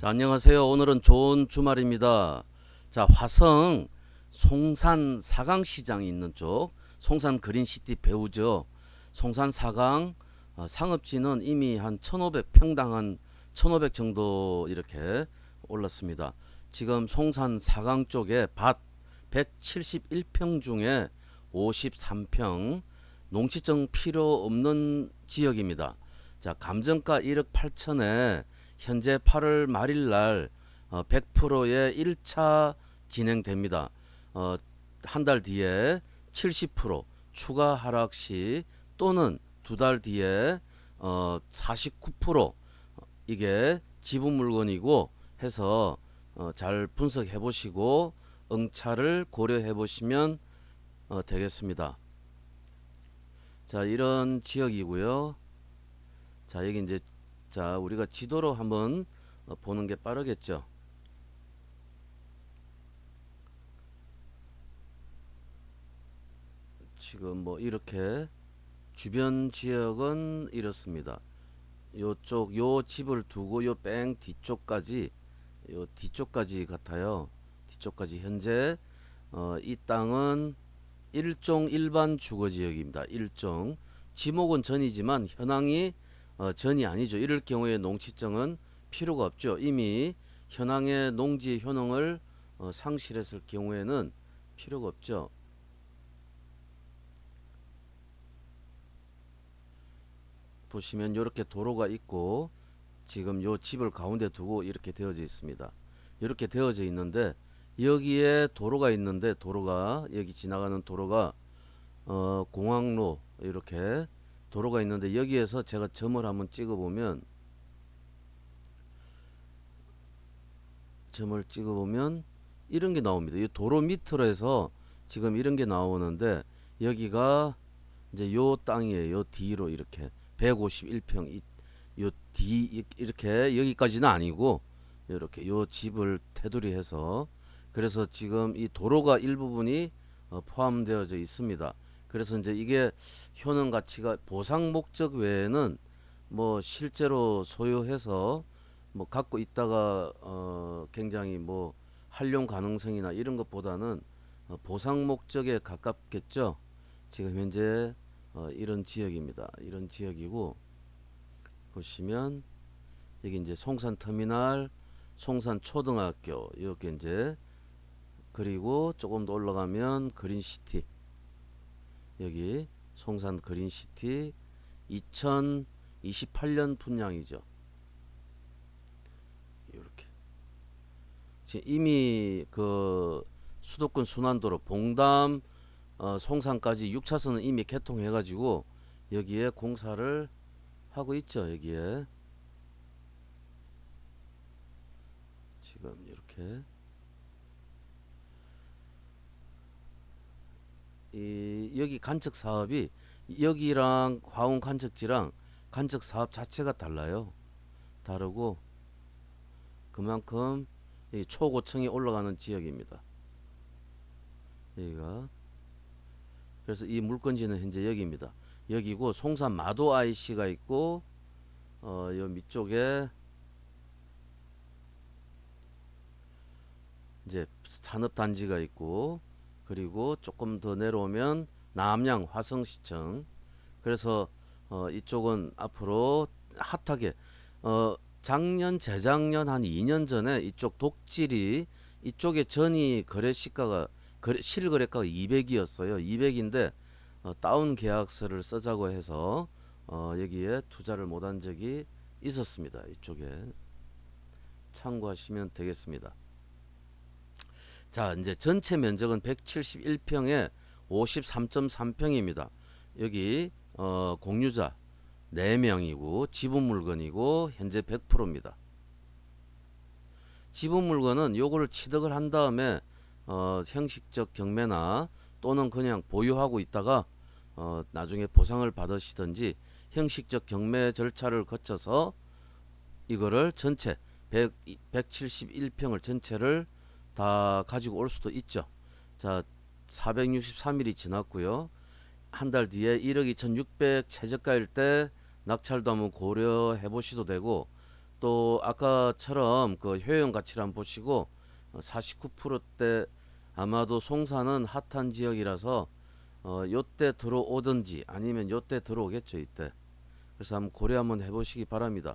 자, 안녕하세요. 오늘은 좋은 주말입니다. 자, 화성 송산 사강시장이 있는 쪽 송산 그린시티 배우죠. 송산 사강 상업지는 이미 한 1500평당 한 1500 정도 이렇게 올랐습니다. 지금 송산 사강 쪽에 밭 171평 중에 53평 농지증 필요 없는 지역입니다. 자, 감정가 1억 8천에 현재 8월 말일 날 100%의 1차 진행됩니다. 한 달 뒤에 70% 추가 하락 시 또는 두 달 뒤에 49% 이게 지분 물건이고 해서 잘 분석해 보시고 응차를 고려해 보시면 되겠습니다. 자, 이런 지역이고요. 자, 여기 이제 자, 우리가 지도로 한번 보는 게 빠르겠죠. 지금 뭐 이렇게 주변 지역은 이렇습니다. 요쪽 요 집을 두고 요 뺑 뒤쪽까지 요 뒤쪽까지 같아요. 뒤쪽까지 현재 이 땅은 일종 일반 주거 지역입니다. 일종 지목은 전이지만 현황이 전이 아니죠. 이럴 경우에 농지증은 필요가 없죠. 이미 현황의 농지 효능을 상실했을 경우에는 필요가 없죠. 보시면 이렇게 도로가 있고 지금 요 집을 가운데 두고 이렇게 되어져 있습니다. 이렇게 되어져 있는데 여기에 도로가 있는데 도로가 여기 지나가는 도로가 공항로 이렇게 도로가 있는데 여기에서 제가 점을 한번 찍어 보면 이런 게 나옵니다. 이 도로 밑으로 해서 지금 이런 게 나오는데 여기가 이제 요 땅이에요. 요 뒤로 이렇게 151평 요 뒤 이렇게 여기까지는 아니고 이렇게 요 집을 테두리 해서 그래서 지금 이 도로가 일부분이 포함되어져 있습니다. 그래서 이제 이게 효능 가치가 보상 목적 외에는 뭐 실제로 소유해서 뭐 갖고 있다가 굉장히 뭐 활용 가능성이나 이런 것보다는 보상 목적에 가깝겠죠. 지금 현재 이런 지역입니다. 이런 지역이고 보시면 여기 이제 송산 터미널, 송산 초등학교 이렇게 이제 그리고 조금 더 올라가면 그린시티 여기 송산 그린시티 2028년 분양이죠. 이렇게 지금 이미 그 수도권 순환도로 봉담 송산까지 6차선은 이미 개통해 가지고 여기에 공사를 하고 있죠. 여기에 지금 이렇게 여기 간척 사업이 여기랑 화운 간척지랑 간척 사업 자체가 달라요. 다르고 그만큼 이 초고층이 올라가는 지역입니다. 여기가 그래서 이 물건지는 현재 여기입니다. 여기고 송산 마도 IC가 있고 요 밑쪽에 이제 산업단지가 있고 그리고 조금 더 내려오면 남양 화성시청 그래서 이쪽은 앞으로 핫하게 작년 재작년 한 2년 전에 이쪽 독질이 이쪽에 전이 실거래가가 200이었어요. 200인데 다운 계약서를 쓰자고 해서 여기에 투자를 못한 적이 있었습니다. 이쪽에 참고하시면 되겠습니다. 자, 이제 전체 면적은 171평에 53.3평입니다. 여기 공유자 4명이고 지분 물건이고 현재 100%입니다. 지분 물건은 요거를 취득을 한 다음에 형식적 경매나 또는 그냥 보유하고 있다가 나중에 보상을 받으시든지 형식적 경매 절차를 거쳐서 이거를 전체 171평을 전체를 다 가지고 올 수도 있죠. 자, 463일이 지났고요. 한 달 뒤에 1억 2,600 최저가일 때 낙찰도 한번 고려해 보셔도 되고 또 아까처럼 그 효용 가치를 한번 보시고 49%대 아마도 송사는 핫한 지역이라서 요때 들어오든지 아니면 요때 들어오겠죠 이때. 그래서 한번 고려 한번 해보시기 바랍니다.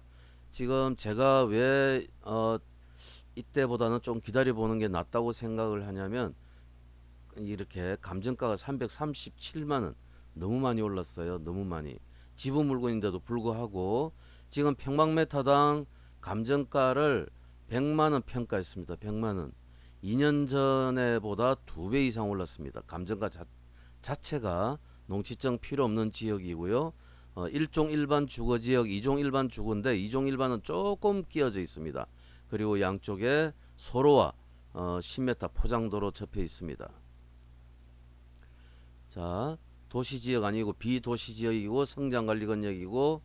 지금 제가 왜 이때보다는 좀 기다려 보는 게 낫다고 생각을 하냐면 이렇게 감정가가 337만원 너무 많이 올랐어요. 너무 많이. 지분 물건인데도 불구하고 지금 평방메타당 감정가를 100만원 평가했습니다. 100만원. 2년 전에 보다 2배 이상 올랐습니다. 감정가 자체가 농지증 필요 없는 지역이고요. 1종 일반 주거지역, 2종 일반 주거인데 2종 일반은 조금 끼어져 있습니다. 그리고 양쪽에 소로와 10m 포장도로 접해 있습니다. 자, 도시지역 아니고 비도시지역이고 성장관리권역이고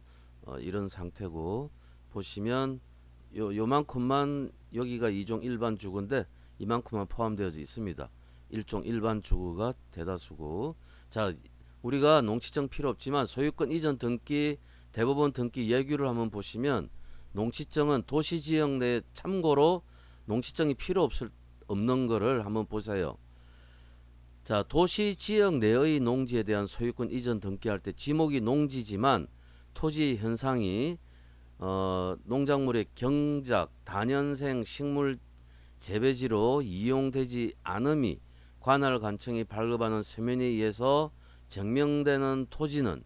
이런 상태고 보시면 요만큼만 여기가 2종 일반 주거인데 이만큼만 포함되어 있습니다. 1종 일반 주거가 대다수고 자 우리가 농지증 필요 없지만 소유권 이전 등기 대법원 등기 예규를 한번 보시면 농지증은 도시지역 내 참고로 농지증이 필요 없는 거를 한번 보세요. 자, 도시 지역 내의 농지에 대한 소유권 이전 등기할 때 지목이 농지지만 토지 현상이 농작물의 경작, 단연생 식물 재배지로 이용되지 않음이 관할 관청이 발급하는 서면에 의해서 증명되는 토지는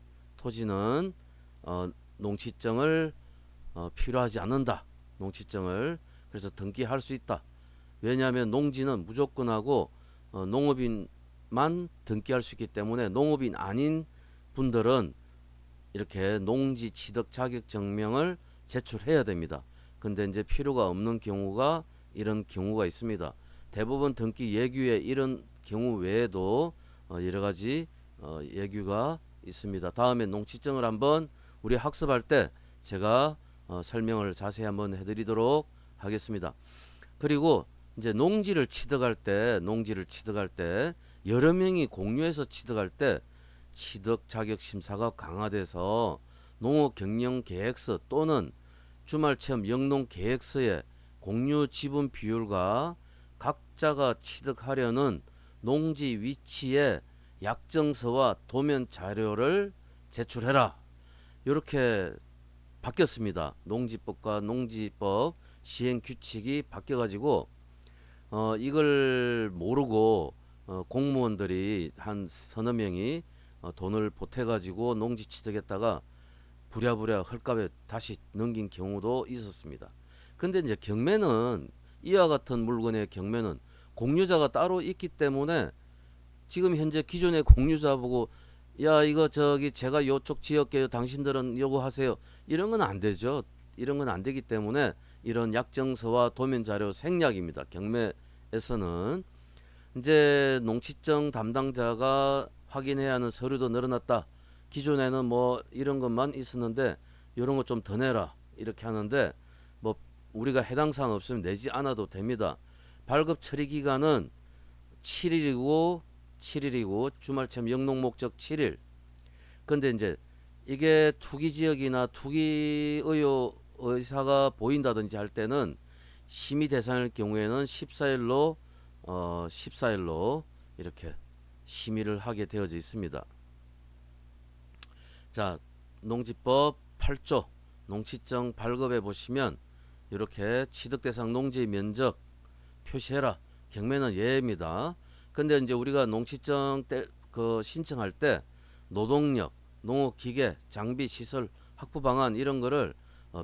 농지증을 필요하지 않는다. 농지증을 그래서 등기할 수 있다. 왜냐하면 농지는 무조건하고 농업인만 등기할 수 있기 때문에 농업인 아닌 분들은 이렇게 농지 취득 자격 증명을 제출해야 됩니다. 근데 이제 필요가 없는 경우가 이런 경우가 있습니다. 대부분 등기 예규에 이런 경우 외에도 여러 가지 예규가 있습니다. 다음에 농지증을 한번 우리 학습할 때 제가 설명을 자세히 한번 해드리도록 하겠습니다. 그리고 이제 농지를 취득할 때 여러 명이 공유해서 취득할 때 취득 자격 심사가 강화돼서 농업 경영 계획서 또는 주말 체험 영농 계획서의 공유 지분 비율과 각자가 취득하려는 농지 위치의 약정서와 도면 자료를 제출해라. 이렇게 바뀌었습니다. 농지법과 농지법 시행 규칙이 바뀌어 가지고 이걸 모르고 공무원들이 한 서너 명이 돈을 보태 가지고 농지 취득했다가 부랴부랴 헐값에 다시 넘긴 경우도 있었습니다. 근데 이제 경매는 이와 같은 물건의 경매는 공유자가 따로 있기 때문에 지금 현재 기존의 공유자 보고 야 이거 저기 제가 요쪽 지역계요 당신들은 요거 하세요 이런 건 안 되죠. 이런 건 안 되기 때문에 이런 약정서와 도면 자료 생략입니다. 경매에서는 이제 농지증 담당자가 확인해야 하는 서류도 늘어났다. 기존에는 뭐 이런 것만 있었는데 이런 거 좀 더 내라 이렇게 하는데 뭐 우리가 해당 사항 없으면 내지 않아도 됩니다. 발급 처리 기간은 7일이고 주말 체험 영농 목적 7일. 근데 이제 이게 투기 지역이나 투기 의사가 보인다든지 할 때는 심의 대상일 경우에는 14일로 이렇게 심의를 하게 되어져 있습니다. 자, 농지법 8조 농지증 발급에 보시면 이렇게 취득 대상 농지의 면적 표시해라. 경매는 예입니다. 근데 이제 우리가 농지증 신청할 때 노동력, 농업기계, 장비, 시설, 확보 방안 이런 거를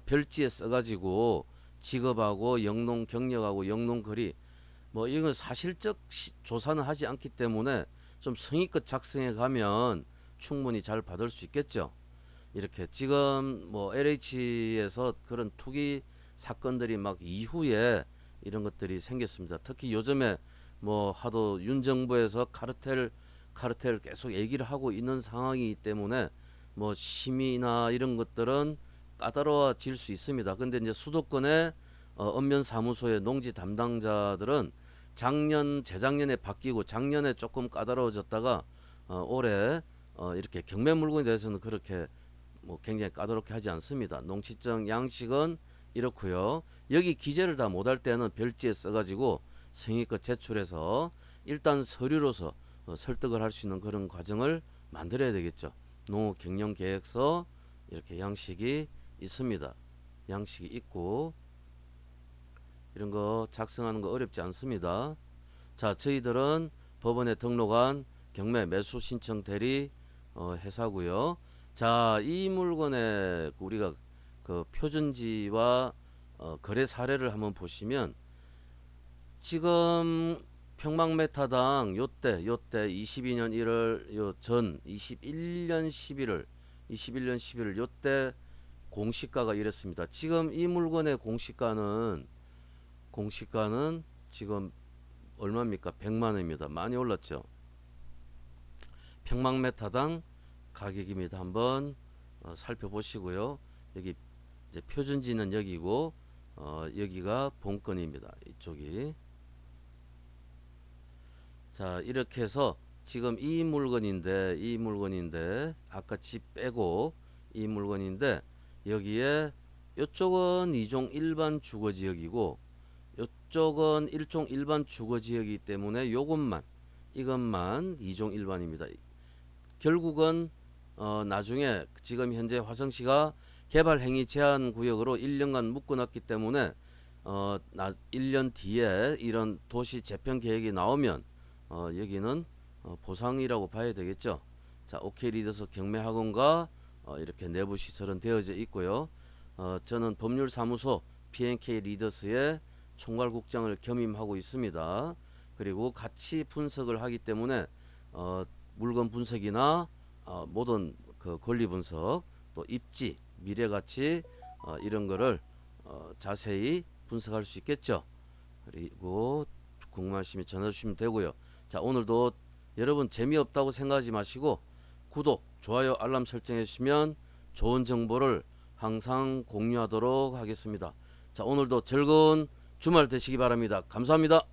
별지에 써가지고 직업하고 영농 경력하고 영농 거리 뭐 이건 사실적 조사는 하지 않기 때문에 좀 성의껏 작성해 가면 충분히 잘 받을 수 있겠죠. 이렇게 지금 뭐 LH에서 그런 투기 사건들이 막 이후에 이런 것들이 생겼습니다. 특히 요즘에 뭐 하도 윤 정부에서 카르텔 계속 얘기를 하고 있는 상황이기 때문에 뭐 심의나 이런 것들은 까다로워질 수 있습니다. 근데 이제 수도권의 읍면 사무소의 농지 담당자들은 재작년에 바뀌고 작년에 조금 까다로워졌다가 올해 이렇게 경매 물건에 대해서는 그렇게 뭐 굉장히 까다롭게 하지 않습니다. 농지증 양식은 이렇고요. 여기 기재를 다 못할 때는 별지에 써가지고 성의껏 제출해서 일단 서류로서 설득을 할 수 있는 그런 과정을 만들어야 되겠죠. 농업 경영 계획서 이렇게 양식이 있습니다. 양식이 있고 이런 거 작성하는 거 어렵지 않습니다. 자, 저희들은 법원에 등록한 경매 매수 신청 대리 회사고요. 자, 이 물건의 우리가 그 표준지와 거래 사례를 한번 보시면 지금 평방메타당 요때 22년 1월 요전 21년 11월 요때 공시가가 이랬습니다. 지금 이 물건의 공시가는 지금 얼마입니까? 100만 원입니다. 많이 올랐죠. 평방메타당 가격입니다. 한번 살펴보시고요. 여기 이제 표준지는 여기고 여기가 본건입니다. 이쪽이. 자, 이렇게 해서 지금 이 물건인데 아까 집 빼고 이 물건인데 여기에 이쪽은 2종 일반 주거지역이고 이쪽은 1종 일반 주거지역이기 때문에 이것만 2종 일반입니다. 결국은 나중에 지금 현재 화성시가 개발행위 제한 구역으로 1년간 묶어놨기 때문에 1년 뒤에 이런 도시 재편 계획이 나오면 여기는 보상이라고 봐야 되겠죠. 자, OK 리더스 경매학원과 이렇게 내부 시설은 되어져 있고요. 저는 법률사무소 PNK 리더스의 총괄국장을 겸임하고 있습니다. 그리고 같이 분석을 하기 때문에 물건 분석이나 모든 그 권리 분석 또 입지 미래 가치 이런 거를 자세히 분석할 수 있겠죠. 그리고 궁금하시면 전화 주시면 되고요. 자, 오늘도 여러분 재미없다고 생각하지 마시고 구독, 좋아요, 알람 설정해 주시면 좋은 정보를 항상 공유하도록 하겠습니다. 자, 오늘도 즐거운 주말 되시기 바랍니다. 감사합니다.